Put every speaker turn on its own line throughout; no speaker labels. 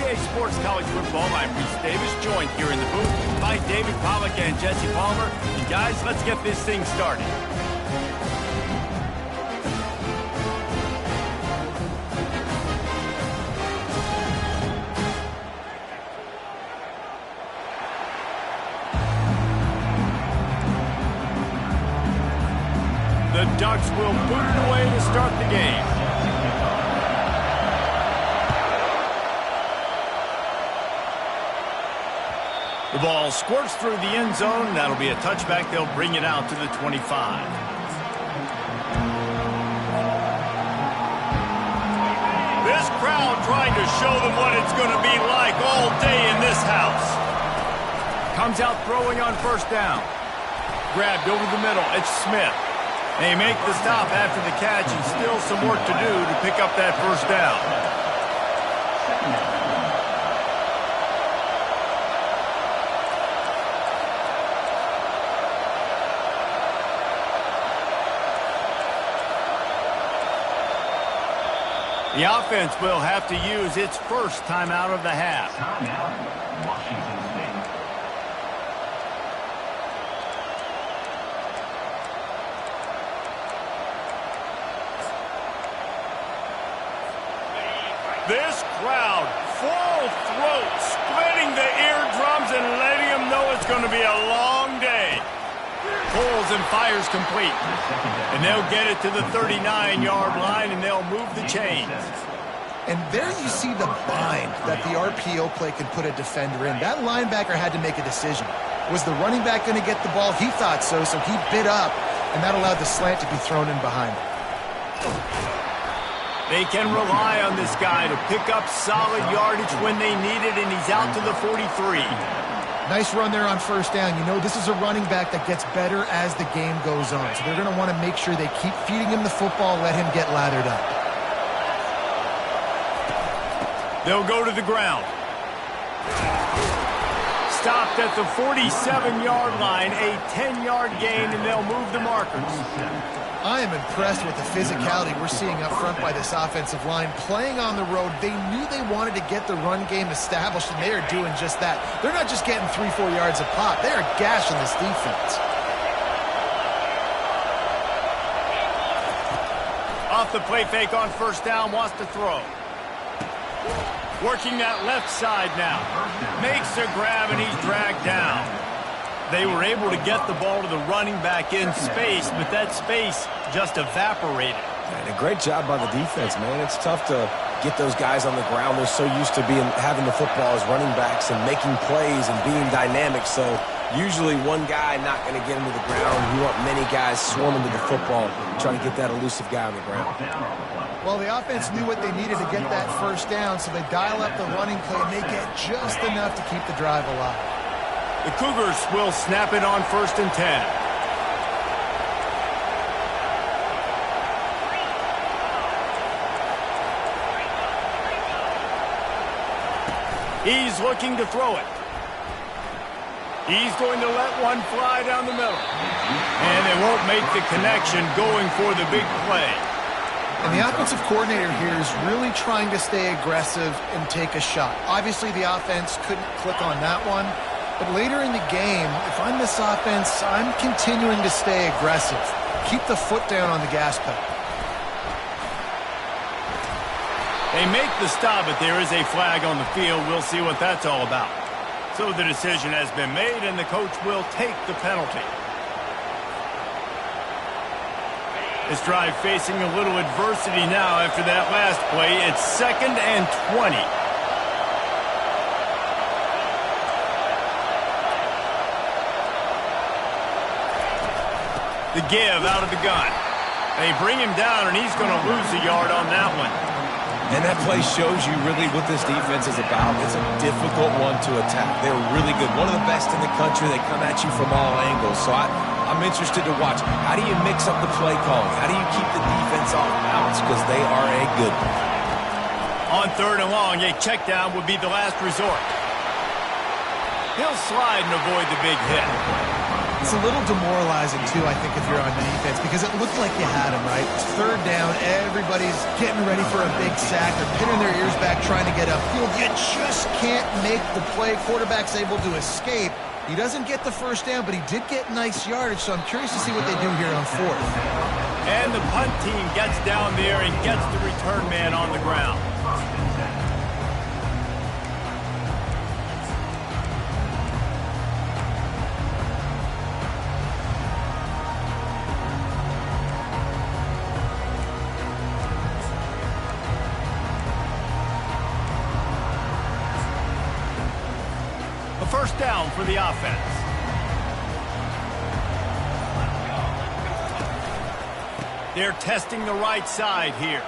EA Sports College Football. I'm Reese Davis, joined here in the booth by David Pollack and Jesse Palmer. And guys, let's get this thing started. The Ducks will boot it away to start the game. The ball squirts through the end zone. That'll be a touchback. They'll bring it out to the 25. This crowd trying to show them what it's going to be like all day in this house. Comes out throwing on first down. Grabbed over the middle. It's Smith. They make the stop after the catch and still some work to do to pick up that first down. The offense will have to use its first timeout of the half.
Timeout, Washington State.
This crowd, full throat, splitting the eardrums and letting them know it's going to be a long day. Pulls and fires complete. And they'll get it to the 39-yard line, and they'll move the chains.
And there you see the bind that the RPO play can put a defender in. That linebacker had to make a decision. Was the running back going to get the ball? He thought so, so he bit up, and that allowed the slant to be thrown in behind him.
They can rely on this guy to pick up solid yardage when they need it, and he's out to the 43.
Nice run there on first down. You know, this is a running back that gets better as the game goes on. So they're going to want to make sure they keep feeding him the football, let him get lathered up.
They'll go to the ground. Stopped at the 47-yard line, a 10-yard gain, and they'll move the markers.
I am impressed with the physicality we're seeing up front by this offensive line. Playing on the road, they knew they wanted to get the run game established, and they are doing just that. They're not just getting 3-4 yards a pop. They are gashing this defense.
Off the play fake on first down, wants to throw. Working that left side now. Makes a grab, and he's dragged down. They were able to get the ball to the running back in space, but that space just evaporated.
And a great job by the defense, man. It's tough to get those guys on the ground. They're so used to having the football as running backs and making plays and being dynamic. So usually one guy not going to get him to the ground. You want many guys swarming to the football, trying to get that elusive guy on the ground.
Well, the offense knew what they needed to get that first down, so they dial up the running play, and they get just enough to keep the drive alive.
The Cougars will snap it on first and 10. He's looking to throw it. He's going to let one fly down the middle. And they won't make the connection going for the big play.
And the offensive coordinator here is really trying to stay aggressive and take a shot. Obviously, the offense couldn't click on that one. But later in the game, if I'm this offense, I'm continuing to stay aggressive. Keep the foot down on the gas pedal.
They make the stop, but there is a flag on the field. We'll see what that's all about. So the decision has been made, and the coach will take the penalty. This drive facing a little adversity now after that last play. It's 2nd and 20. The give out of the gun. They bring him down, and he's going to lose a yard on that one.
And that play shows you really what this defense is about. It's a difficult one to attack. They're really good. One of the best in the country. They come at you from all angles. So I'm interested to watch. How do you mix up the play calling? How do you keep the defense off balance? Because they are a good one.
On 3rd and long, a check down would be the last resort. He'll slide and avoid the big hit.
It's a little demoralizing, too, I think, if you're on defense, because it looked like you had him, right? It's third down. Everybody's getting ready for a big sack. They're pinning their ears back trying to get upfield. You just can't make the play. Quarterback's able to escape. He doesn't get the first down, but he did get nice yardage, so I'm curious to see what they do here on fourth.
And the punt team gets down there and gets the return man on the ground. First down for the offense. They're testing the right side here.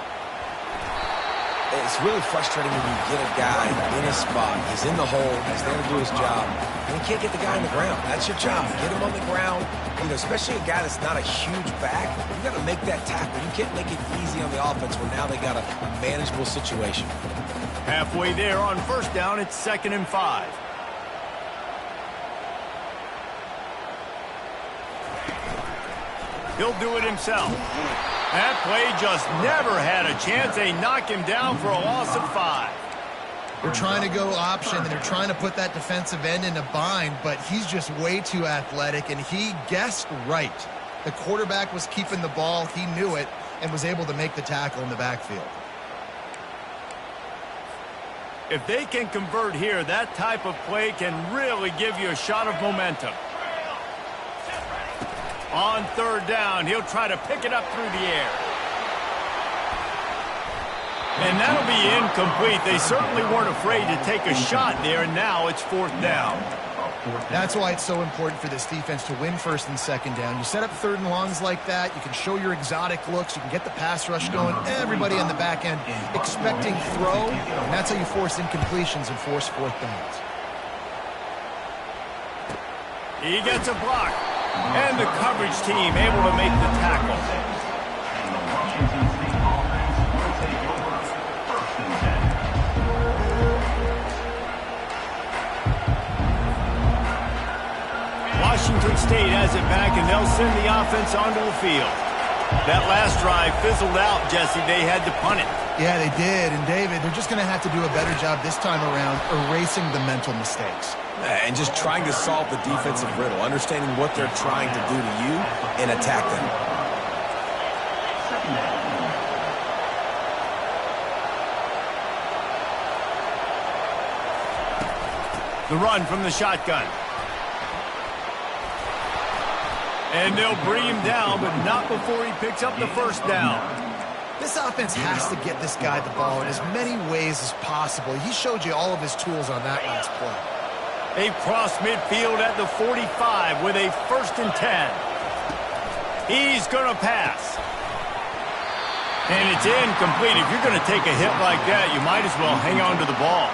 It's really frustrating when you get a guy in a spot. He's in the hole. He's there to do his job. And you can't get the guy on the ground. That's your job. Get him on the ground. You know, especially a guy that's not a huge back. You got to make that tackle. You can't make it easy on the offense where now they got a manageable situation.
Halfway there on first down, it's 2nd and 5. He'll do it himself. That play just never had a chance. They knock him down for a loss of 5.
They're trying to go option, and they're trying to put that defensive end in a bind, but he's just way too athletic, and he guessed right. The quarterback was keeping the ball. He knew it and was able to make the tackle in the backfield.
If they can convert here, that type of play can really give you a shot of momentum. On third down, he'll try to pick it up through the air. And that'll be incomplete. They certainly weren't afraid to take a shot there, and now it's 4th down.
That's why it's so important for this defense to win 1st and 2nd down. You set up 3rd and longs like that, you can show your exotic looks, you can get the pass rush going, everybody on the back end expecting throw, and that's how you force incompletions and force 4th downs.
He gets a block. And the coverage team able to make the tackle.
And the Washington State offense will take over 1st and 10.
Washington State has it back, and they'll send the offense onto the field. That last drive fizzled out, Jesse. They had to punt it.
Yeah, they did. And, David, they're just going to have to do a better job this time around erasing the mental mistakes.
And just trying to solve the defensive riddle, understanding what they're trying to do to you and attack them.
The run from the shotgun. And they'll bring him down, but not before he picks up the first down.
This offense has to get this guy the ball in as many ways as possible. He showed you all of his tools on that last play.
They've crossed midfield at the 45 with a 1st and 10. He's going to pass. And it's incomplete. If you're going to take a hit like that, you might as well hang on to the ball.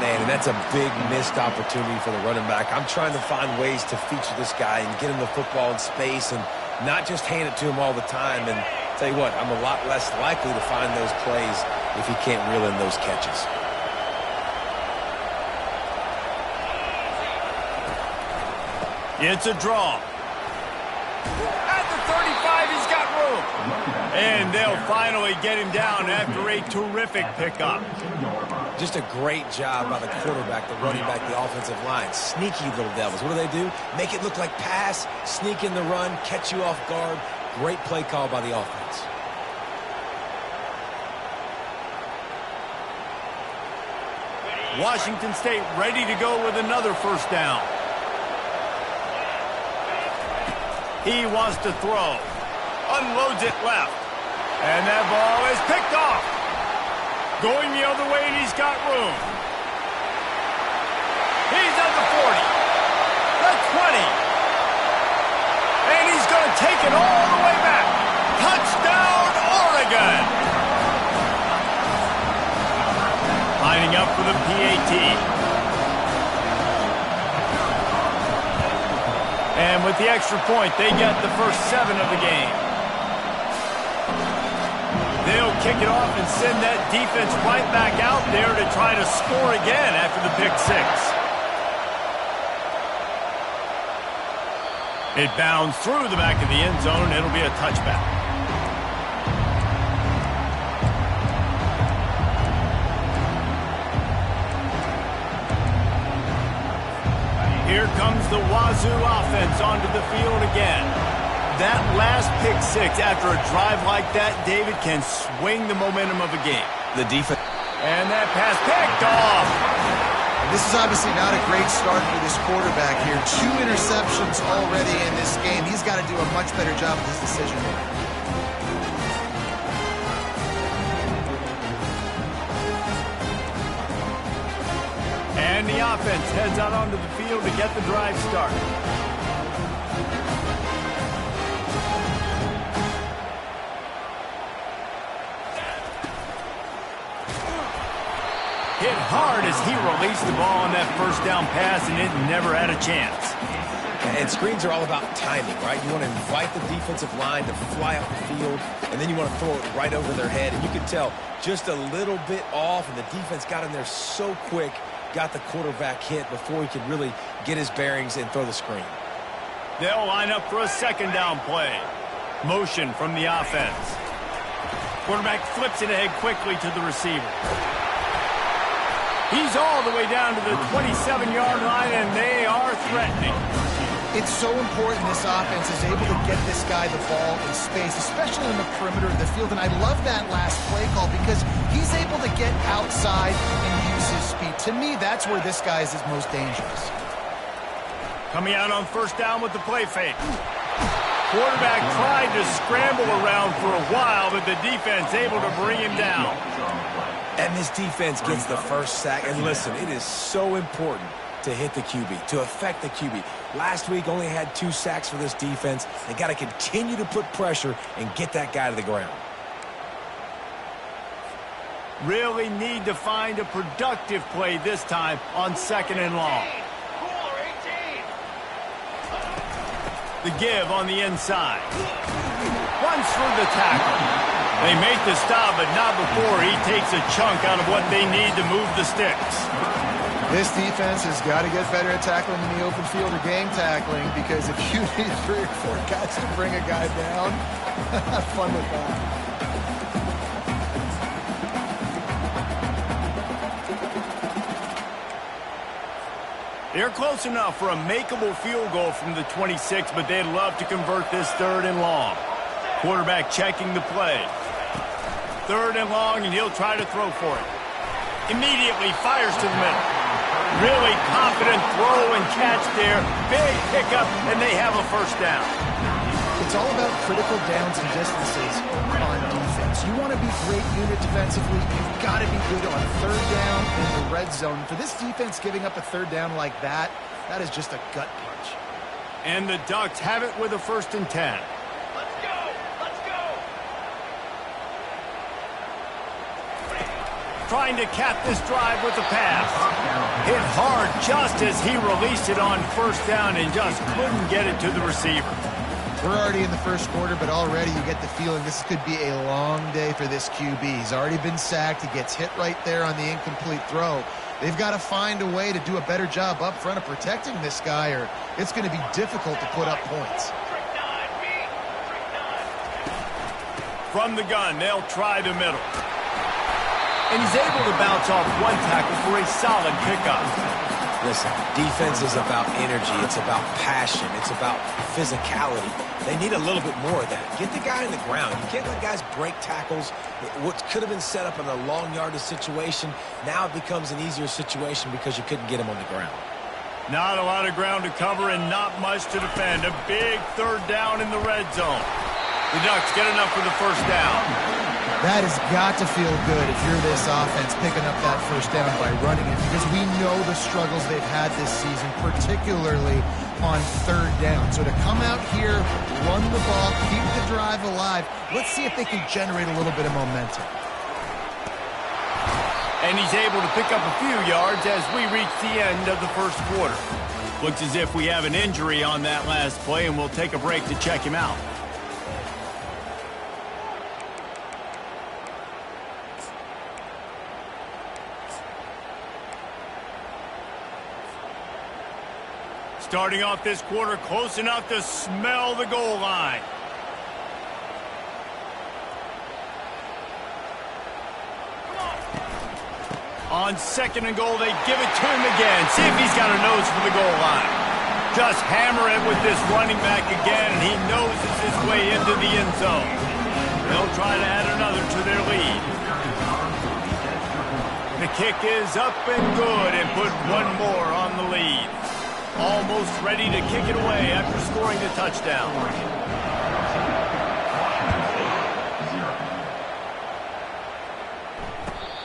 Man, and that's a big missed opportunity for the running back. I'm trying to find ways to feature this guy and get him the football in space and not just hand it to him all the time. And tell you what, I'm a lot less likely to find those plays if he can't reel in those catches.
It's a draw. At the 35, he's got room. And they'll finally get him down after a terrific pickup.
Just a great job by the quarterback, the running back, the offensive line. Sneaky little devils. What do? Make it look like pass, sneak in the run, catch you off guard. Great play call by the offense.
Washington State ready to go with another first down. He wants to throw. Unloads it left. And that ball is picked off. Going the other way, and he's got room. He's at the 40. The 20. And he's going to take it all the way back. Touchdown, Oregon. Lining up for the PAT. And with the extra point, they get the first 7 of the game. They'll kick it off and send that defense right back out there to try to score again after the pick 6. It bounds through the back of the end zone. It'll be a touchback. Here comes the Wazoo offense onto the field again. That last pick six after a drive like that, David, can swing the momentum of a game.
The defense.
And that pass picked off.
This is obviously not a great start for this quarterback here. 2 interceptions already in this game. He's got to do a much better job with his decision making.
And the offense heads out onto the field to get the drive started. Hit hard as he released the ball on that first down pass, and it never had a chance.
And screens are all about timing, right? You want to invite the defensive line to fly up the field, and then you want to throw it right over their head. And you can tell just a little bit off, and the defense got in there so quick, got the quarterback hit before he could really get his bearings and throw the screen.
They'll line up for a second down play. Motion from the offense. Quarterback flips it ahead quickly to the receiver. He's all the way down to the 27-yard line, and they are threatening.
It's so important this offense is able to get this guy the ball in space, especially on the perimeter of the field. And I love that last play call because he's able to get outside and use his speed. To me, that's where this guy is his most dangerous.
Coming out on first down with the play fake. Quarterback tried to scramble around for a while, but the defense able to bring him down.
And this defense gets the first sack. And listen, it is so important to hit the QB, to affect the QB. Last week only had 2 sacks for this defense. They got to continue to put pressure and get that guy to the ground.
Really need to find a productive play this time on second and long. The give on the inside. Runs through the tackle. They make the stop, but not before he takes a chunk out of what they need to move the sticks.
This defense has got to get better at tackling in the open field or game tackling, because if you need 3 or 4 guys to bring a guy down, have fun with that.
They're close enough for a makeable field goal from the 26, but they'd love to convert this third and long. Quarterback checking the play. Third and long, and he'll try to throw for it. Immediately fires to the middle. Really confident throw and catch there. Big pickup, and they have a first down.
It's all about critical downs and distances on defense. You want to be great unit defensively. You've got to be good on third down in the red zone. For this defense giving up a third down like that, that is just a gut punch.
And the Ducks have it with a 1st and 10. Trying to cap this drive with the pass. Hit hard just as he released it on first down and just couldn't get it to the receiver.
We're already in the first quarter, but already you get the feeling this could be a long day for this QB. He's already been sacked. He gets hit right there on the incomplete throw. They've got to find a way to do a better job up front of protecting this guy, or it's going to be difficult to put up points.
From the gun, they'll try the middle. And he's able to bounce off one tackle for a solid pickup.
Listen, defense is about energy. It's about passion. It's about physicality. They need a little bit more of that. Get the guy in the ground. You can't let guys break tackles. What could have been set up in a long yardage situation, now it becomes an easier situation because you couldn't get him on the ground.
Not a lot of ground to cover and not much to defend. A big third down in the red zone. The Ducks get enough for the first down.
That has got to feel good if you're this offense picking up that first down by running it, because we know the struggles they've had this season, particularly on third down. So to come out here, run the ball, keep the drive alive, let's see if they can generate a little bit of momentum.
And he's able to pick up a few yards as we reach the end of the first quarter. Looks as if we have an injury on that last play, and we'll take a break to check him out. Starting off this quarter close enough to smell the goal line. On second and goal, they give it to him again. See if he's got a nose for the goal line. Just hammer it with this running back again, and he noses his way into the end zone. They'll try to add another to their lead. The kick is up and good and put one more on the lead. Almost ready to kick it away after scoring the touchdown.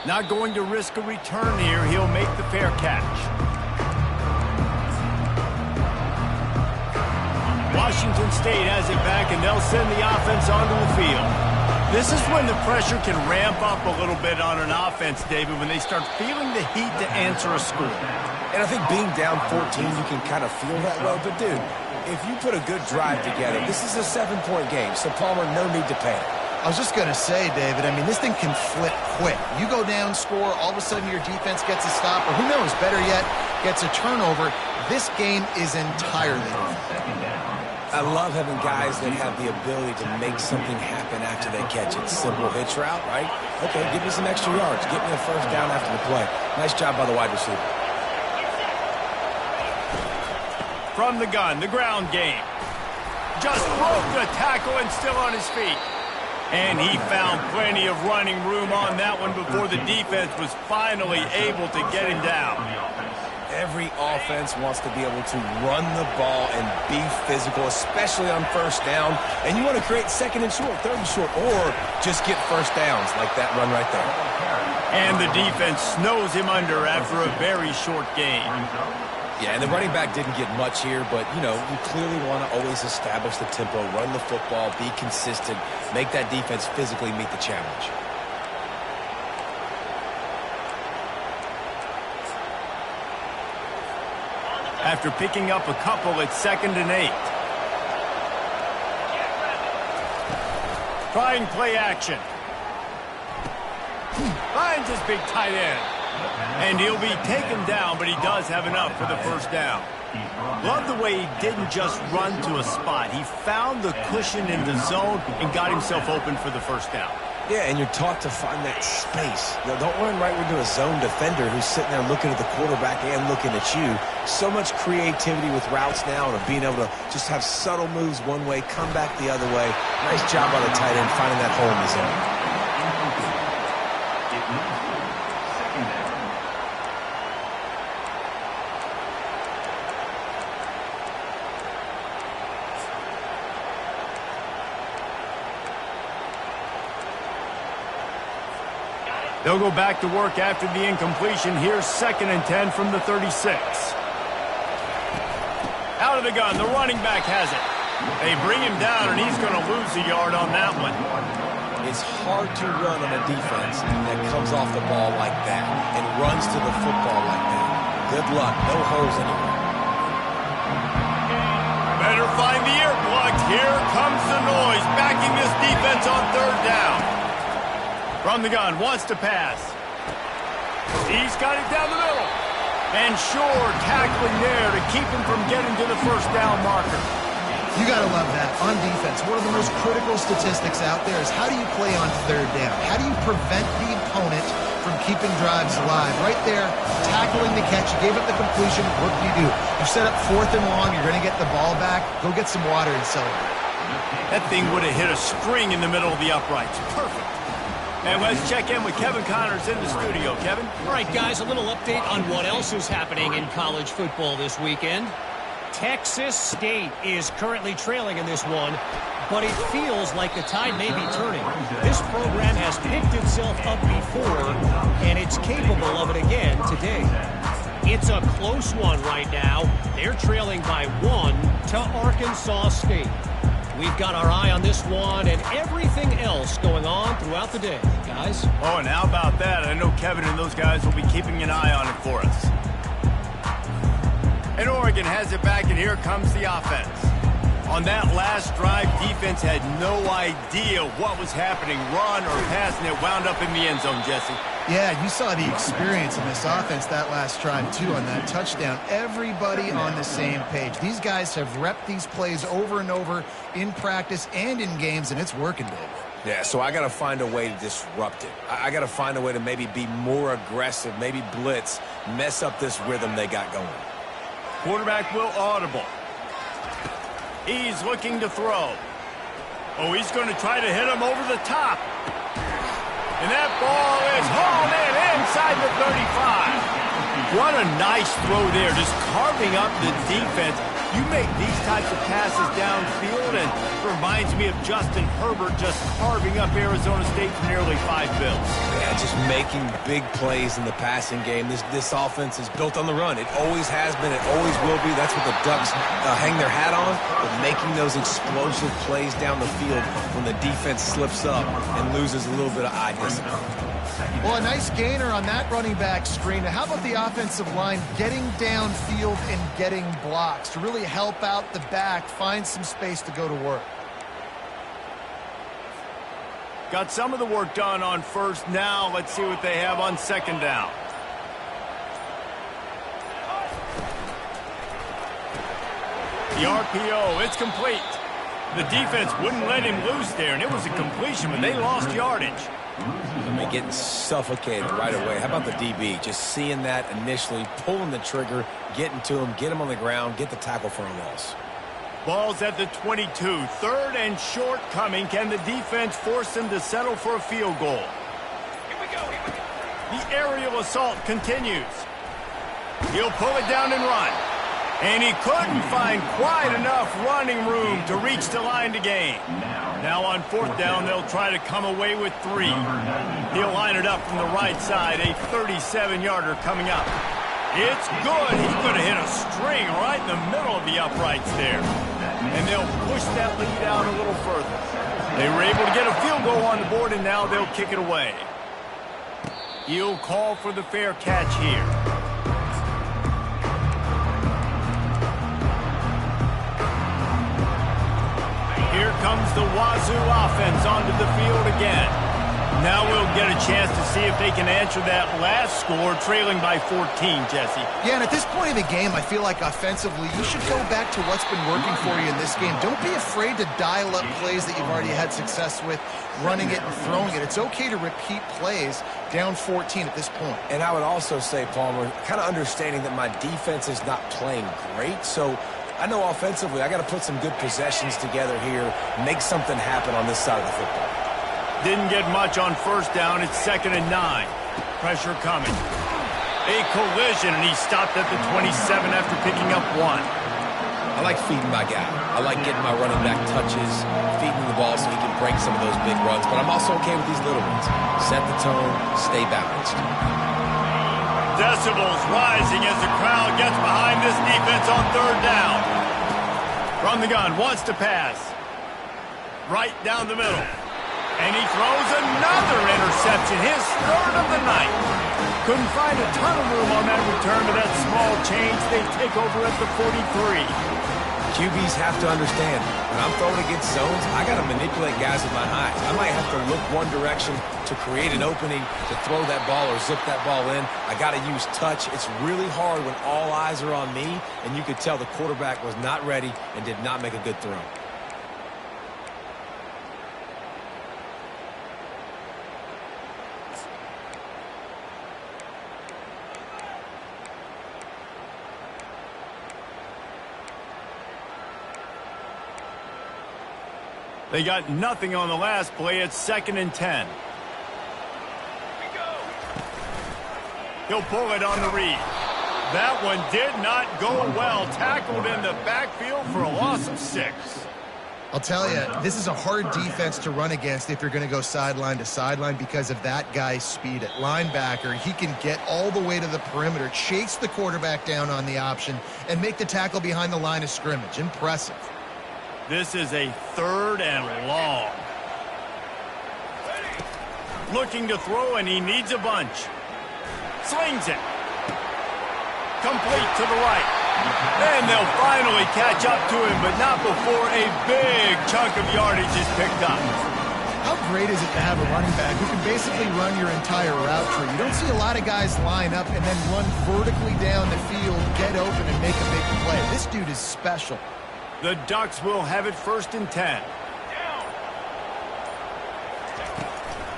Not going to risk a return here. He'll make the fair catch. Washington State has it back, and they'll send the offense onto the field. This is when the pressure can ramp up a little bit on an offense, David, when they start feeling the heat to answer a score.
And I think being down 14, you can kind of feel that way. But, dude, if you put a good drive together, this is a 7-point game, so Palmer, no need to panic.
I was just going to say, David, I mean, this thing can flip quick. You go down, score, all of a sudden your defense gets a stop, or who knows, better yet, gets a turnover. This game is entirely different.
I love having guys that have the ability to make something happen after they catch it. Simple hitch route, right? Okay, give me some extra yards. Get me a first down after the play. Nice job by the wide receiver.
From the gun, the ground game. Just broke the tackle and still on his feet. And he found plenty of running room on that one before the defense was finally able to get him down.
Every offense wants to be able to run the ball and be physical, especially on first down. And you want to create second and short, third and short, or just get first downs like that run right there.
And the defense snows him under after a very short game.
Yeah, and the running back didn't get much here, but, you know, you clearly want to always establish the tempo, run the football, be consistent, make that defense physically meet the challenge.
After picking up a couple, it's 2nd and 8. Trying play action. Finds his big tight end. And he'll be taken down, but he does have enough for the first down. Love the way he didn't just run to a spot. He found the cushion in the zone and got himself open for the first down.
Yeah, and you're taught to find that space. Now, don't run right into a zone defender who's sitting there looking at the quarterback and looking at you. So much creativity with routes now and being able to just have subtle moves one way, come back the other way. Nice job by the tight end finding that hole in the zone.
They'll go back to work after the incompletion. Here's 2nd and 10 from the 36. Out of the gun, the running back has it. They bring him down, and he's going to lose a yard on that one.
It's hard to run on a defense that comes off the ball like that and runs to the football like that. Good luck. No holes anywhere.
Better find the ear plugs. Here comes the noise, backing this defense on 3rd down. From the gun, wants to pass. He's got it down the middle. And sure, tackling there to keep him from getting to the first down marker.
You got to love that. On defense, one of the most critical statistics out there is how do you play on 3rd down? How do you prevent the opponent from keeping drives alive? Right there, tackling the catch. You gave up the completion. What do? You set up 4th and long. You're going to get the ball back. Go get some water and celebrate.
That thing would have hit a string in the middle of the uprights. Perfect. And let's check in with Kevin Connors in the studio. Kevin?
All right, guys, a little update on what else is happening in college football this weekend. Texas State is currently trailing in this one, but it feels like the tide may be turning. This program has picked itself up before, and it's capable of it again today. It's a close one right now. They're trailing by 1 to Arkansas State. We've got our eye on this one and everything else going on throughout the day, guys.
Oh, and how about that? I know Kevin and those guys will be keeping an eye on it for us. And Oregon has it back, and here comes the offense. On that last drive, defense had no idea what was happening, run or pass, and it wound up in the end zone, Jesse.
Yeah, you saw the experience in this offense that last drive, too, on that touchdown. Everybody on the same page. These guys have repped these plays over and over in practice and in games, and it's working, David.
Yeah, so I got to find a way to disrupt it. I got to find a way to maybe be more aggressive, maybe blitz, mess up this rhythm they got going.
Quarterback will audible. He's looking to throw. Oh, he's going to try to hit him over the top. And that ball is hauled in inside the 35. What a nice throw there, just carving up the defense. You make these types of passes downfield, and it reminds me of Justin Herbert just carving up Arizona State for nearly 5 bills.
Yeah, just making big plays in the passing game. This offense is built on the run. It always has been. It always will be. That's what the Ducks hang their hat on, but making those explosive plays down the field when the defense slips up and loses a little bit of eye discipline.
Well, a nice gainer on that running back screen. How about the offensive line getting downfield and getting blocks to really help out the back, find some space to go to work?
Got some of the work done on first. Now let's see what they have on second down. The RPO, it's complete. The defense wouldn't let him loose there, and it was a completion, but they lost yardage.
I mean, getting suffocated right away. How about the DB? Just seeing that initially, pulling the trigger, getting to him, get him on the ground, get the tackle for a loss.
Ball's at the 22. Third and short coming. Can the defense force them to settle for a field goal? Here we go. The aerial assault continues. He'll pull it down and run. And he couldn't find quite enough running room to reach the line to gain. Now on fourth down, they'll try to come away with 3. He'll line it up from the right side. A 37-yarder coming up. It's good. He's going to hit a string right in the middle of the uprights there. And they'll push that lead out a little further. They were able to get a field goal on the board, and now they'll kick it away. He'll call for the fair catch here. Here comes the Wazoo offense onto the field again. Now we'll get a chance to see if they can answer that last score, trailing by 14, Jesse.
Yeah, and at this point in the game, I feel like offensively, you should go back to what's been working for you in this game. Don't be afraid to dial up plays that you've already had success with, running it and throwing it. It's okay to repeat plays down 14 at this point.
And I would also say, Palmer, kind of understanding that my defense is not playing great, so I know offensively I got to put some good possessions together here, make something happen on this side of the football.
Didn't get much on first down. It's 2nd and 9. Pressure coming. A collision, and he stopped at the 27 after picking up 1.
I like feeding my guy. I like getting my running back touches, feeding the ball so he can break some of those big runs, but I'm also okay with these little ones. Set the tone, stay balanced.
Decibels rising as the crowd gets behind this defense on third down. From the gun, wants to pass. Right down the middle. And he throws another interception, his 3rd of the night. Couldn't find a ton of room on that return to that small change. They take over at the 43.
QBs have to understand, when I'm throwing against zones, I got to manipulate guys with my eyes. I might have to look one direction to create an opening to throw that ball or zip that ball in. I got to use touch. It's really hard when all eyes are on me, and you could tell the quarterback was not ready and did not make a good throw.
They got nothing on the last play. It's 2nd and 10. He'll pull it on the read. That one did not go well. Tackled in the backfield for a loss of 6.
I'll tell you, this is a hard defense to run against if you're going to go sideline to sideline because of that guy's speed. At linebacker, he can get all the way to the perimeter, chase the quarterback down on the option, and make the tackle behind the line of scrimmage. Impressive.
This is a 3rd and long. Looking to throw, and he needs a bunch. Slings it. Complete to the right. And they'll finally catch up to him, but not before a big chunk of yardage is picked up.
How great is it to have a running back who can basically run your entire route tree? You don't see a lot of guys line up and then run vertically down the field, get open, and make a big play. This dude is special.
The Ducks will have it 1st and 10.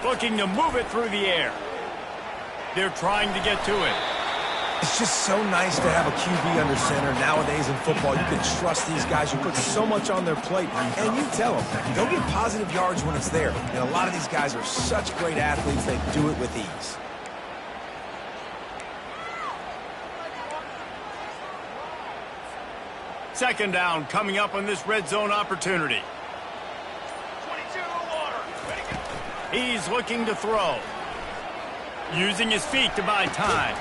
Looking to move it through the air. They're trying to get to it.
It's just so nice to have a QB under center. Nowadays in football, you can trust these guys who put so much on their plate. And you tell them, go get positive yards when it's there. And a lot of these guys are such great athletes, they do it with ease.
Second down coming up on this red zone opportunity. He's looking to throw. Using his feet to buy time.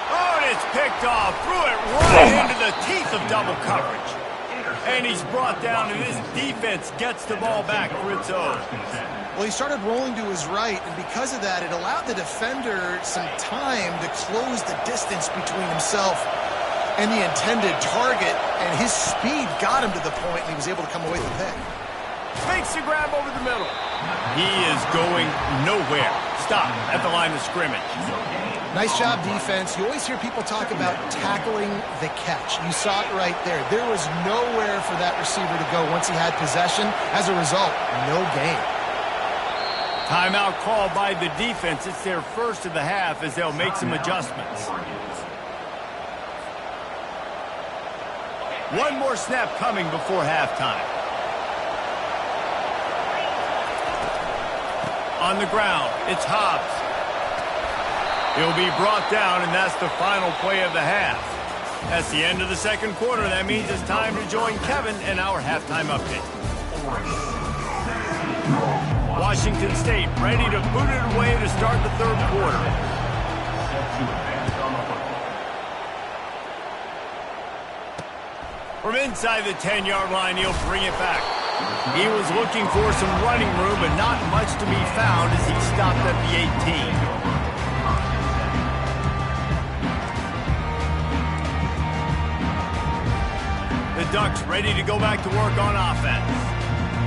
Oh, and it's picked off. Threw it right into the teeth of double coverage. And he's brought down, and his defense gets the ball back for its own.
Well, he started rolling to his right, and because of that, it allowed the defender some time to close the distance between himself and the intended target, and his speed got him to the point, and he was able to come away with the pick.
Makes the grab over the middle. He is going nowhere. Stop at the line of scrimmage.
Nice job, defense. You always hear people talk about tackling the catch. You saw it right there. There was nowhere for that receiver to go once he had possession. As a result, no gain.
Timeout called by the defense. It's their first of the half as they'll make some adjustments. One more snap coming before halftime. On the ground, it's Hobbs. He'll be brought down, and that's the final play of the half. That's the end of the second quarter. That means it's time to join Kevin in our halftime update. Washington State ready to boot it away to start the third quarter. From inside the 10-yard line, he'll bring it back. He was looking for some running room, but not much to be found as he stopped at the 18. The Ducks ready to go back to work on offense.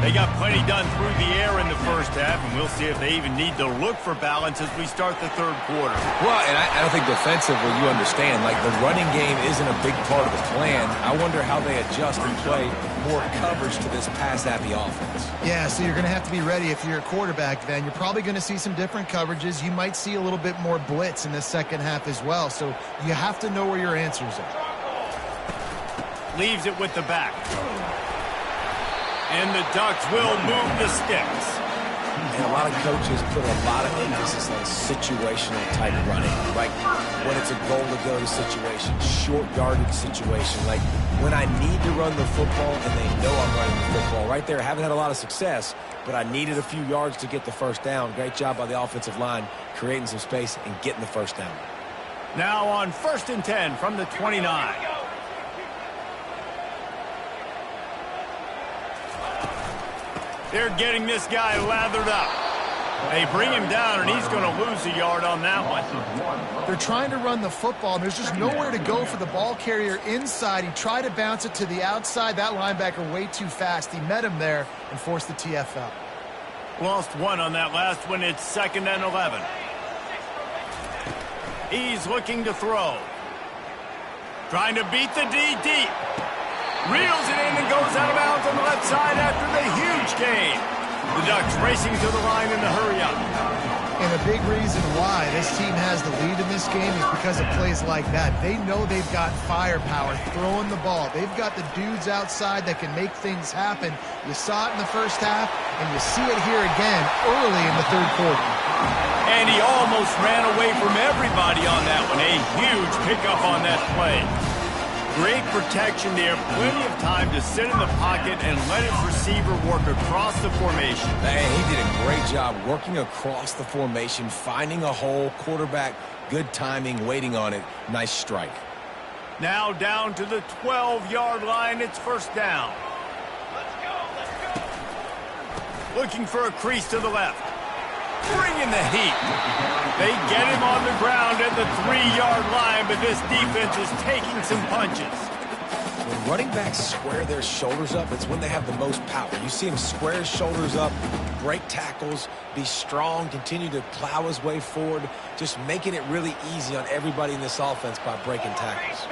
They got plenty done through the air in the first half, and we'll see if they even need to look for balance as we start the third quarter.
Well, and I don't think defensively you understand. Like, the running game isn't a big part of the plan. I wonder how they adjust and play more coverage to this pass-happy offense.
Yeah, so you're going to have to be ready if you're a quarterback then. You're probably going to see some different coverages. You might see a little bit more blitz in the second half as well, so you have to know where your answers are.
Leaves it with the back. And the Ducks will move the sticks.
And a lot of coaches put a lot of emphasis on situational type running. Like when it's a goal-to-go situation, short yardage situation. Like when I need to run the football and they know I'm running the football. Right there, I haven't had a lot of success, but I needed a few yards to get the first down. Great job by the offensive line, creating some space and getting the first down.
Now on 1st and 10 from the 29. They're getting this guy lathered up. They bring him down, and he's going to lose a yard on that one.
They're trying to run the football, and there's just nowhere to go for the ball carrier inside. He tried to bounce it to the outside. That linebacker way too fast. He met him there and forced the TFL.
Lost one on that last one. It's 2nd and 11. He's looking to throw. Trying to beat the D deep. Reels it in and goes out of bounds on the left side after the huge gain. The Ducks racing to the line in the hurry-up.
And a big reason why this team has the lead in this game is because of plays like that. They know they've got firepower throwing the ball. They've got the dudes outside that can make things happen. You saw it in the first half, and you see it here again early in the third quarter.
And he almost ran away from everybody on that one. A huge pickup on that play. Great protection there, plenty of time to sit in the pocket and let his receiver work across the formation.
Man, he did a great job working across the formation, finding a hole, quarterback, good timing, waiting on it. Nice strike.
Now down to the 12-yard line, it's 1st down. Looking for a crease to the left. Bringing the heat. They get him on the ground at the 3-yard line, but this defense is taking some punches.
when running backs square their shoulders up, it's when they have the most power. You see him square his shoulders up, break tackles, be strong, continue to plow his way forward, just making it really easy on everybody in this offense by breaking tackles.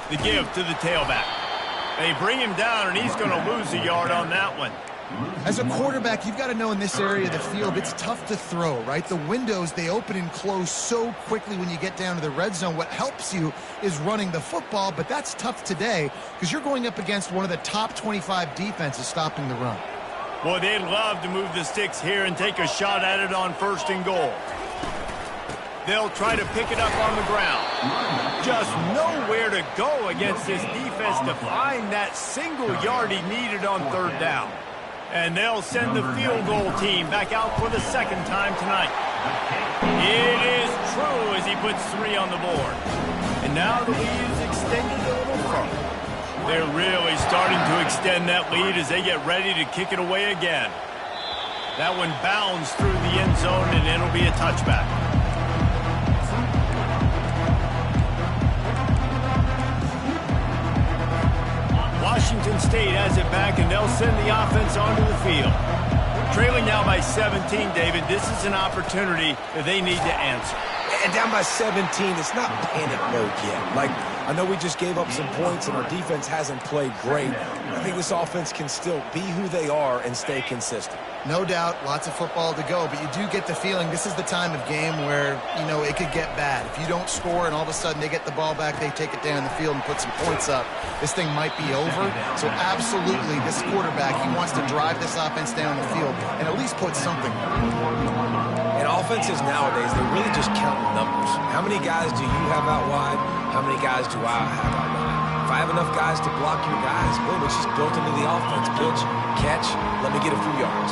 The give to the tailback. They bring him down, and he's going to lose a yard on that one.
As a quarterback, you've got to know in this area of the field, it's tough to throw, right? The windows, they open and close so quickly when you get down to the red zone. What helps you is running the football, but that's tough today because you're going up against one of the top 25 defenses stopping the run.
Boy, they'd love to move the sticks here and take a shot at it on 1st and goal. They'll try to pick it up on the ground. Just nowhere to go against this defense to find that single yard he needed on 3rd down. And they'll send the field goal team back out for the 2nd time tonight. It is true as he puts 3 on the board. And now the lead is extended a little further. They're really starting to extend that lead as they get ready to kick it away again. That one bounds through the end zone, and it'll be a touchback. Washington State has it back, and they'll send the offense onto the field. Trailing now by 17, David. This is an opportunity that they need to answer.
And down by 17, it's not panic mode yet. Like, I know we just gave up some points, and our defense hasn't played great. I think this offense can still be who they are and stay consistent.
No doubt, lots of football to go, but you do get the feeling this is the time of game where, you know, it could get bad. If you don't score and all of a sudden they get the ball back, they take it down the field and put some points up, this thing might be over. So absolutely, this quarterback, he wants to drive this offense down the field and at least put something.
And offenses nowadays, they're really just counting numbers. How many guys do you have out wide? How many guys do I have out wide? If I have enough guys to block your guys, boom, it's just built into the offense. Pitch, catch, let me get a few yards.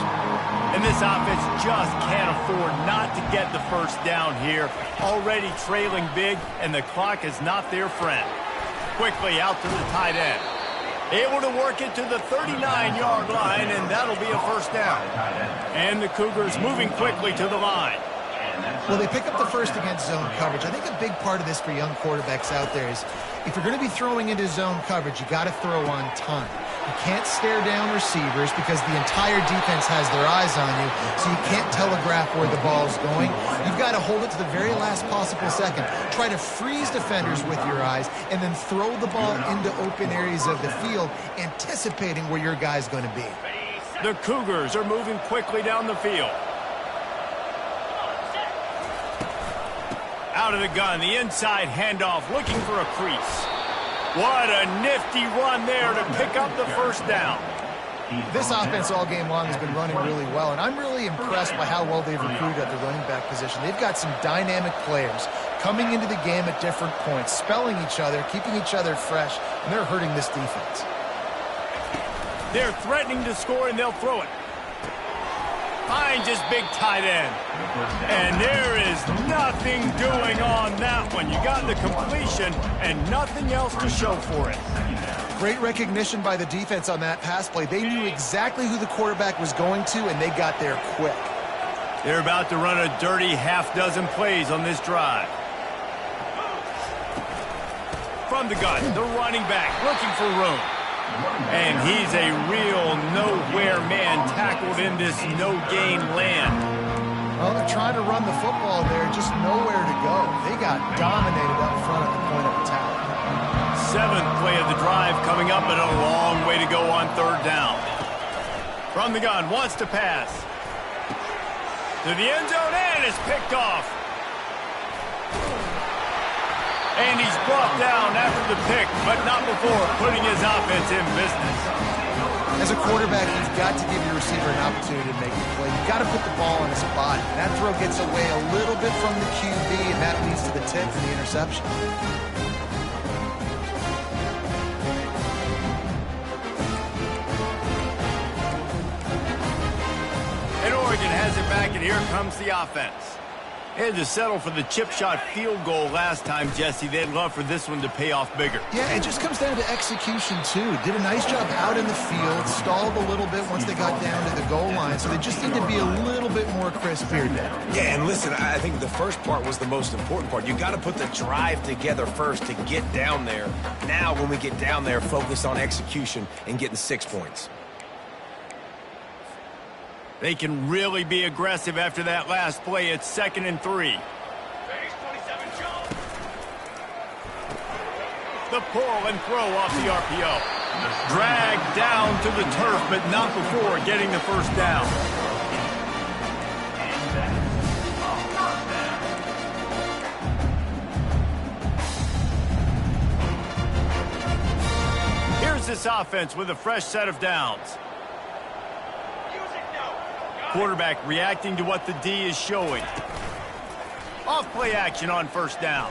And this offense just can't afford not to get the 1st down here. Already trailing big, and the clock is not their friend. Quickly out to the tight end. Able to work it to the 39-yard line, and that'll be a 1st down. And the Cougars moving quickly to the line.
Well, they pick up the 1st against zone coverage. I think a big part of this for young quarterbacks out there is if you're going to be throwing into zone coverage, you got to throw on time. You can't stare down receivers because the entire defense has their eyes on you, so you can't telegraph where the ball's going. You've got to hold it to the very last possible second. Try to freeze defenders with your eyes and then throw the ball into open areas of the field, anticipating where your guy's going to be.
The Cougars are moving quickly down the field. Out of the gun, the inside handoff, looking for a crease. What a nifty run there to pick up the 1st down.
This offense all game long has been running really well, and I'm really impressed by how well they've recruited at the running back position. They've got some dynamic players coming into the game at different points, spelling each other, keeping each other fresh, and they're hurting this defense.
They're threatening to score, and they'll throw it. Finds his big tight end. And there is nothing doing on that one. You got the completion and nothing else to show for it.
Great recognition by the defense on that pass play. They knew exactly who the quarterback was going to, and they got there quick.
They're about to run a dirty half-dozen plays on this drive. From the gun, the running back looking for room. And he's a real nowhere man tackled in this no-gain land.
Well, they're trying to run the football there, just nowhere to go. They got dominated up front at the point of attack.
7th play of the drive coming up, and a long way to go on 3rd down. From the gun, wants to pass. To the end zone, and is picked off. And he's brought down after the pick, but not before putting his offense in business.
As a quarterback, you've got to give your receiver an opportunity to make a play. You've got to put the ball on his body. That throw gets away a little bit from the QB, and that leads to the tip for the interception.
And Oregon has it back, and here comes the offense. They had to settle for the chip shot field goal last time, Jesse. They'd love for this one to pay off bigger.
Yeah, it just comes down to execution, too. Did a nice job out in the field, stalled a little bit once they got down to the goal line, so they just need to be a little bit more crisp here today.
Yeah, and listen, I think the first part was the most important part. You got to put the drive together first to get down there. Now, when we get down there, focus on execution and getting 6 points.
They can really be aggressive after that last play. It's 2nd and 3. The pull and throw off the RPO. Dragged down to the turf, but not before getting the first down. Here's this offense with a fresh set of downs. Quarterback reacting to what the D is showing. Off play action on first down.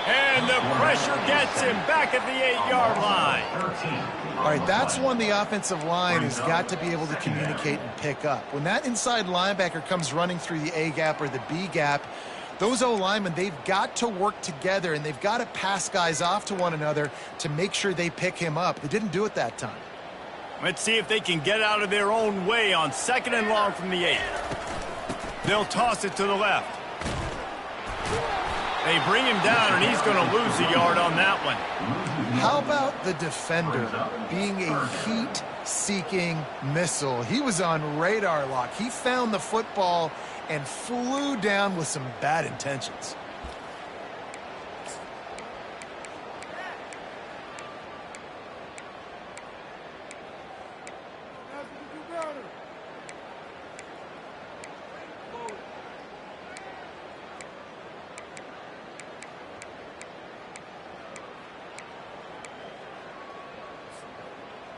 And the pressure gets him back at the 8-yard line.
All right, that's one the offensive line has got to be able to communicate and pick up. When that inside linebacker comes running through the A gap or the B gap, those O-linemen, they've got to work together, and they've got to pass guys off to one another to make sure they pick him up. They didn't do it that time.
Let's see if they can get out of their own way on 2nd and long from the 8. They'll toss it to the left. They bring him down, and he's going to lose a yard on that one.
How about the defender being a heat-seeking missile? He was on radar lock. He found the football and flew down with some bad intentions.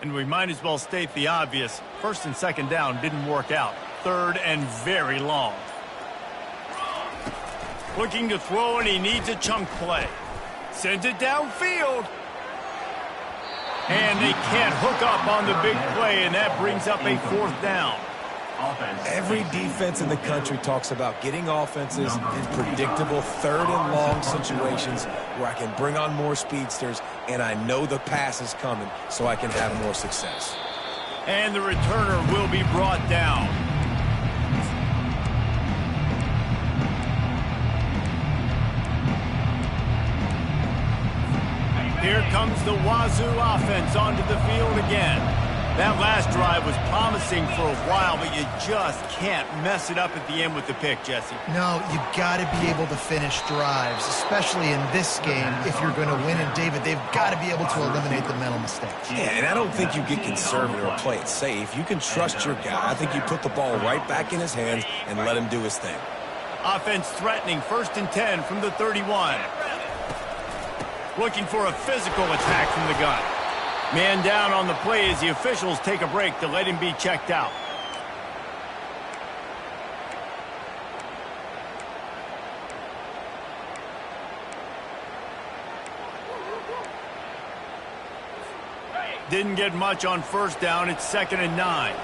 And we might as well state the obvious. 1st and 2nd down didn't work out. 3rd and very long. Looking to throw, and he needs a chunk play. Sends it downfield. And they can't hook up on the big play, and that brings up a 4th down.
Every defense in the country talks about getting offenses in predictable 3rd and long situations where I can bring on more speedsters and I know the pass is coming so I can have more success.
And the returner will be brought down. Here comes the Wazoo offense onto the field again. That last drive was promising for a while, but you just can't mess it up at the end with the pick, Jesse.
No, you've got to be able to finish drives, especially in this game. If you're going to win, and David, they've got to be able to eliminate the mental mistakes.
Yeah, and I don't think you get conservative or play it safe. You can trust your guy. I think you put the ball right back in his hands and let him do his thing.
Offense threatening 1st and 10 from the 31. Looking for a physical attack from the gun. Man down on the play as the officials take a break to let him be checked out. Didn't get much on 1st down. It's 2nd and 9.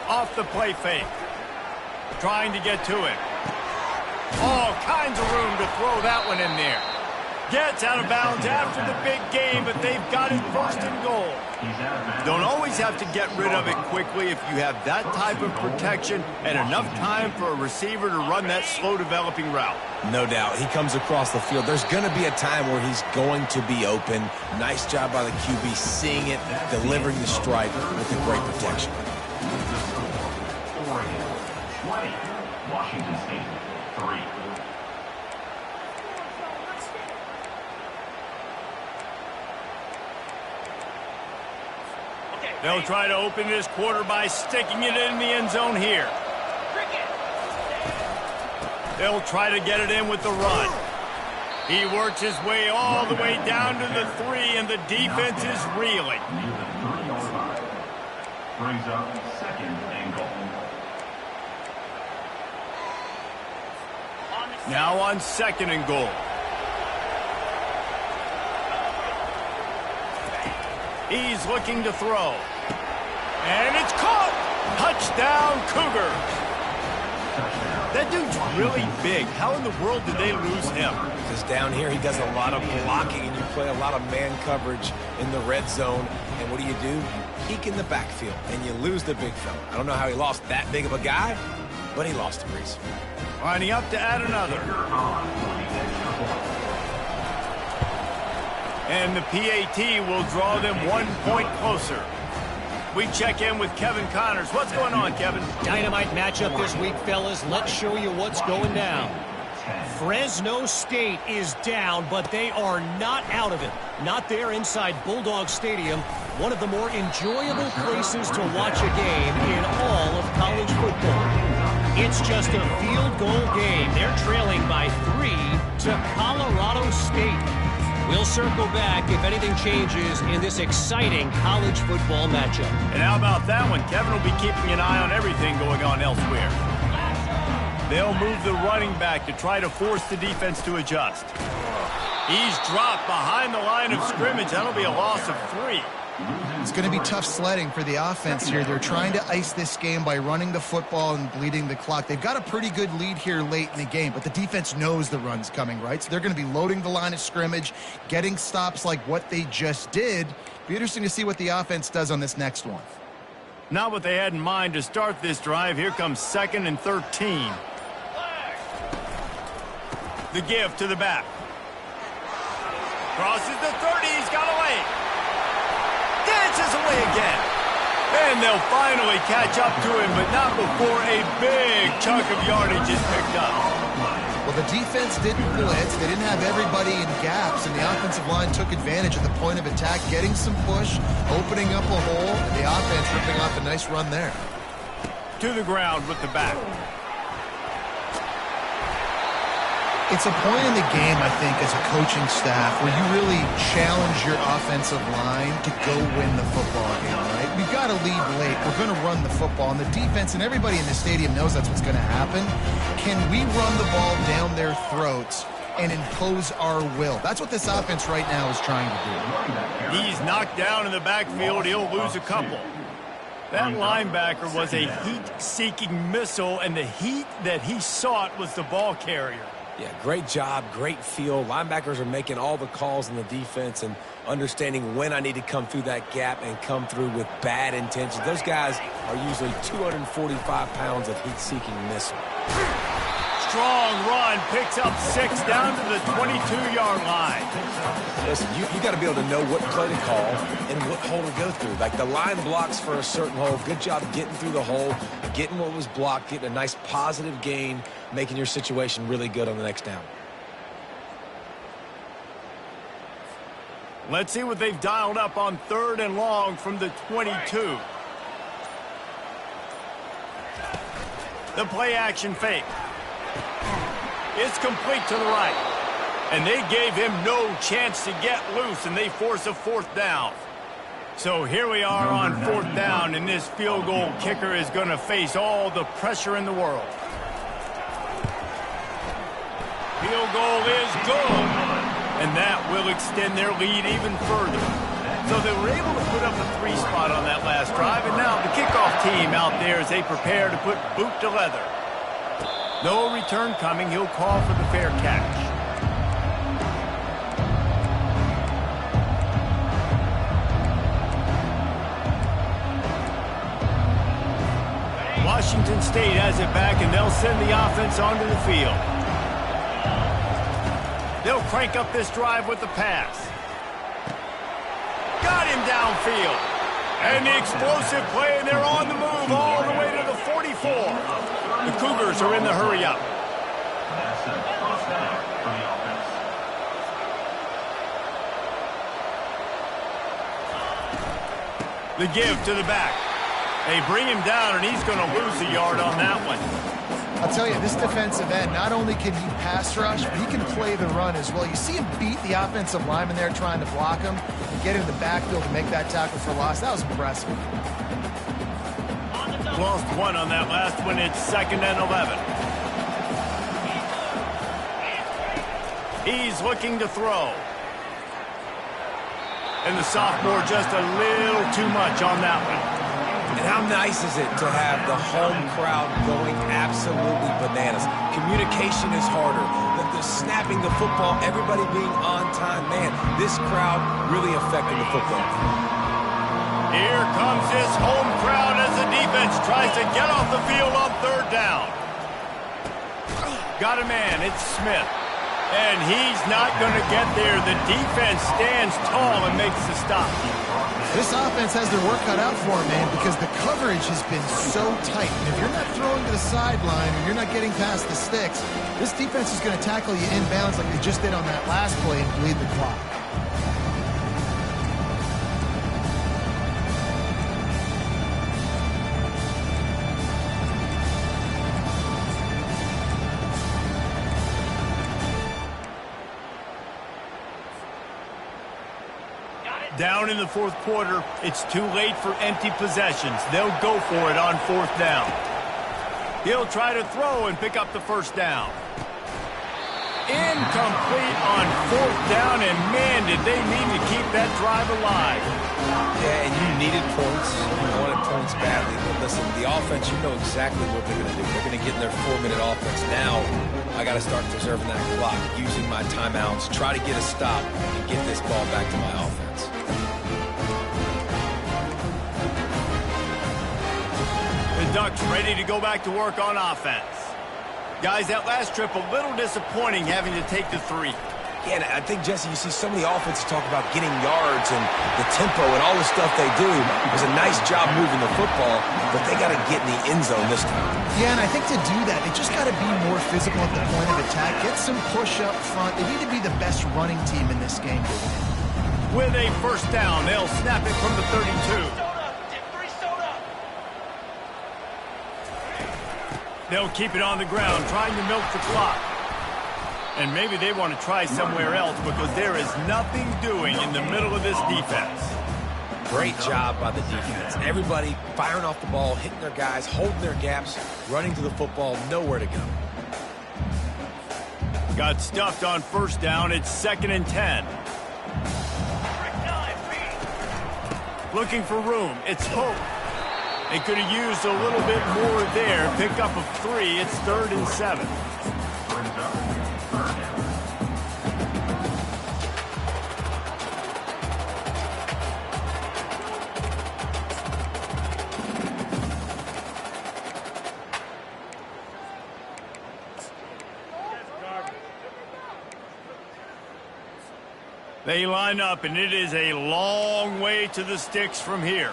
Off the play fake. Trying to get to it. All kinds of room to throw that one in there. Gets out of bounds after the big game, but they've got it 1st and goal. Don't always have to get rid of it quickly if you have that type of protection and enough time for a receiver to run that slow-developing route.
No doubt. He comes across the field. There's going to be a time where he's going to be open. Nice job by the QB seeing it, delivering the strike with the great protection.
20, Washington State, 3.
They'll try to open this quarter by sticking it in the end zone here. They'll try to get it in with the run. He works his way all the way down to the 3, and the defense is reeling.
Near the 3-yard line. Brings up 2nd and goal.
Now on 2nd and goal. He's looking to throw. And it's caught! Touchdown, Cougars. That dude's really big. How in the world did they lose him?
Because down here he does a lot of blocking, and you play a lot of man coverage in the red zone. And what do? You peek in the backfield, and you lose the big fella. I don't know how he lost that big of a guy, but he lost him, Reese.
Lining up to add another. And the PAT will draw them 1 point closer. We check in with Kevin Connors. What's going on, Kevin?
Dynamite matchup this week, fellas. Let's show you what's going down. Fresno State is down, but they are not out of it. Not there inside Bulldog Stadium, one of the more enjoyable places to watch a game in all of college football. It's just a field goal game. They're trailing by 3 to Colorado State. We'll circle back if anything changes in this exciting college football matchup.
And how about that one? Kevin will be keeping an eye on everything going on elsewhere. They'll move the running back to try to force the defense to adjust. He's dropped behind the line of scrimmage. That'll be a loss of 3.
It's going to be tough sledding for the offense here. They're trying to ice this game by running the football and bleeding the clock. They've got a pretty good lead here late in the game, but the defense knows the run's coming, right? So they're going to be loading the line of scrimmage, getting stops like what they just did. Be interesting to see what the offense does on this next one.
Not what they had in mind to start this drive. Here comes 2nd and 13. The give to the back. Crosses the 30. He's got away. Dances away again. And they'll finally catch up to him, but not before a big chunk of yardage is picked up.
Well, the defense didn't blitz. They didn't have everybody in gaps, and the offensive line took advantage of the point of attack, getting some push, opening up a hole, and the offense ripping off a nice run there.
To the ground with the back.
It's a point in the game, I think, as a coaching staff where you really challenge your offensive line to go win the football game, right? We've got to lead late. We're going to run the football, and the defense and everybody in the stadium knows that's what's going to happen. Can we run the ball down their throats and impose our will? That's what this offense right now is trying to do.
He's knocked down in the backfield. He'll lose a couple. That linebacker was a heat-seeking missile, and the heat that he sought was the ball carrier.
Yeah, great job, great feel. Linebackers are making all the calls in the defense and understanding when I need to come through that gap and come through with bad intentions. Those guys are usually 245 pounds of heat-seeking missile.
Strong run, picks up 6 down to the 22-yard line.
Listen, you got to be able to know what play to call and what hole to go through. Like the line blocks for a certain hole. Good job getting through the hole, getting what was blocked, getting a nice positive gain, making your situation really good on the next down.
Let's see what they've dialed up on 3rd and long from the 22. The play action fake. It's complete to the right. And they gave him no chance to get loose, and they force a 4th down. So here we are on 4th down, and this field goal kicker is going to face all the pressure in the world. Field goal is good, and that will extend their lead even further. So they were able to put up a 3 spot on that last drive, and now the kickoff team out there as they prepare to put boot to leather. No return coming. He'll call for the fair catch. Washington State has it back, and they'll send the offense onto the field. They'll crank up this drive with the pass. Got him downfield. And the explosive play, and they're on the move all the way to the 44. The Cougars are in the hurry-up. The give to the back. They bring him down, and he's going to lose a yard on that one.
I'll tell you, this defensive end, not only can he pass rush, but he can play the run as well. You see him beat the offensive lineman there trying to block him and get him in the backfield to make that tackle for loss. That was impressive.
Lost 1 on that last one. It's 2nd and 11. He's looking to throw. And the sophomore just a little too much on that one.
And And how nice is it to have the home crowd going absolutely bananas? Communication is harder. The snapping the football, everybody being on time. Man, this crowd really affecting the football.
Here comes this home crowd as the defense tries to get off the field on third down. Got a man, it's Smith. And he's not going to get there. The defense stands tall and makes the stop.
This offense has their work cut out for them, man, because the coverage has been so tight. And if you're not throwing to the sideline or you're not getting past the sticks, this defense is going to tackle you inbounds like they just did on that last play and bleed the clock.
Down in the fourth quarter, it's too late for empty possessions. They'll go for it on fourth down. He'll try to throw and pick up the first down. Incomplete on fourth down, and man, did they need to keep that drive alive.
Yeah, and you needed points. You wanted points badly. But listen, the offense, you know exactly what they're going to do. They're going to get in their 4-minute offense. Now, I got to start preserving that clock, using my timeouts, try to get a stop, and get this ball back to my offense.
The Ducks ready to go back to work on offense. Guys, that last trip a little disappointing having to take the 3.
Yeah, and I think, Jesse, you see so many offenses talk about getting yards and the tempo and all the stuff they do. It was a nice job moving the football, but they got to get in the end zone this time.
Yeah, and I think to do that, they just got to be more physical at the point of attack. Get some push up front. They need to be the best running team in this game.
With a first down, they'll snap it from the 32. They'll keep it on the ground, trying to milk the clock. And maybe they want to try somewhere else because there is nothing doing in the middle of this defense.
Great job by the defense. Everybody firing off the ball, hitting their guys, holding their gaps, running to the football, nowhere to go.
Got stuffed on first down. It's 2nd and 10. Looking for room. It's Hope. They could have used a little bit more there. Pick up a 3. It's 3rd and 7. They line up, and it is a long way to the sticks from here.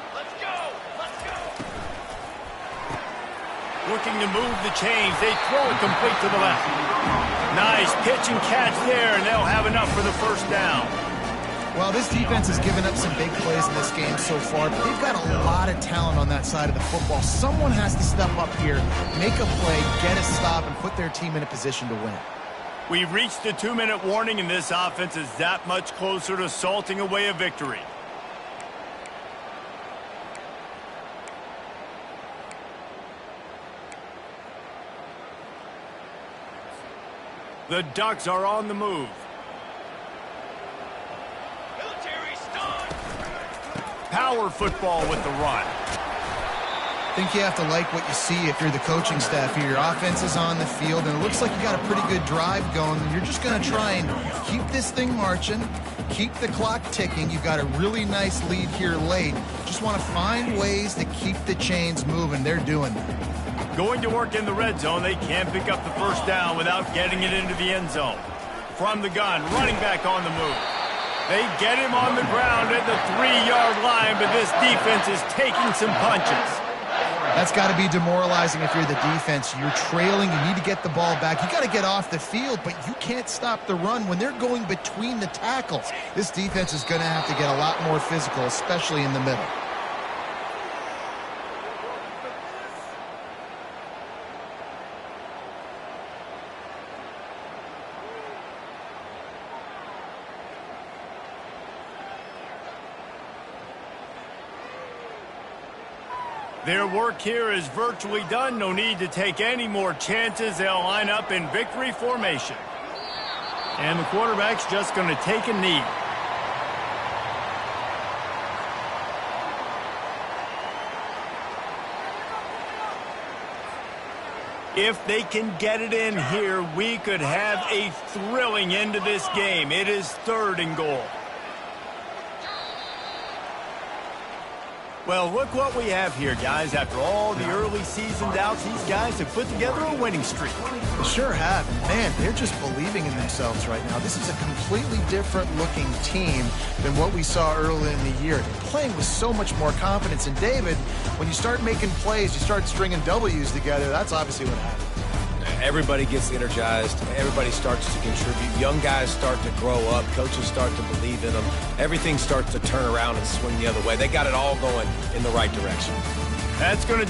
Looking to move the chains. They throw it complete to the left. Nice pitch and catch there, and they'll have enough for the first down.
Well, this defense has given up some big plays in this game so far, but they've got a lot of talent on that side of the football. Someone has to step up here, make a play, get a stop, and put their team in a position to win.
We've reached the 2-minute warning, and this offense is that much closer to salting away a victory. The Ducks are on the move. Power football with the run.
I think you have to like what you see if you're the coaching staff here. Your offense is on the field, and it looks like you got a pretty good drive going. You're just going to try and keep this thing marching, keep the clock ticking. You've got a really nice lead here late. Just want to find ways to keep the chains moving. They're doing that.
Going to work in the red zone. They can't pick up the first down without getting it into the end zone. From the gun, running back on the move. They get him on the ground at the 3-yard line, but this defense is taking some punches.
That's got to be demoralizing if you're the defense. You're trailing. You need to get the ball back. You got to get off the field, but you can't stop the run when they're going between the tackles. This defense is going to have to get a lot more physical, especially in the middle.
Their work here is virtually done. No need to take any more chances. They'll line up in victory formation. And the quarterback's just going to take a knee. If they can get it in here, we could have a thrilling end to this game. It is 3rd and goal. Well, look what we have here, guys. After all the early season doubts, these guys have put together a winning streak.
They sure have. And man, they're just believing in themselves right now. This is a completely different looking team than what we saw early in the year. They're playing with so much more confidence. And David, when you start making plays, you start stringing W's together, that's obviously what happened.
Everybody gets energized. Everybody starts to contribute. Young guys start to grow up. Coaches start to believe in them. Everything starts to turn around and swing the other way. They got it all going in the right direction.
That's going to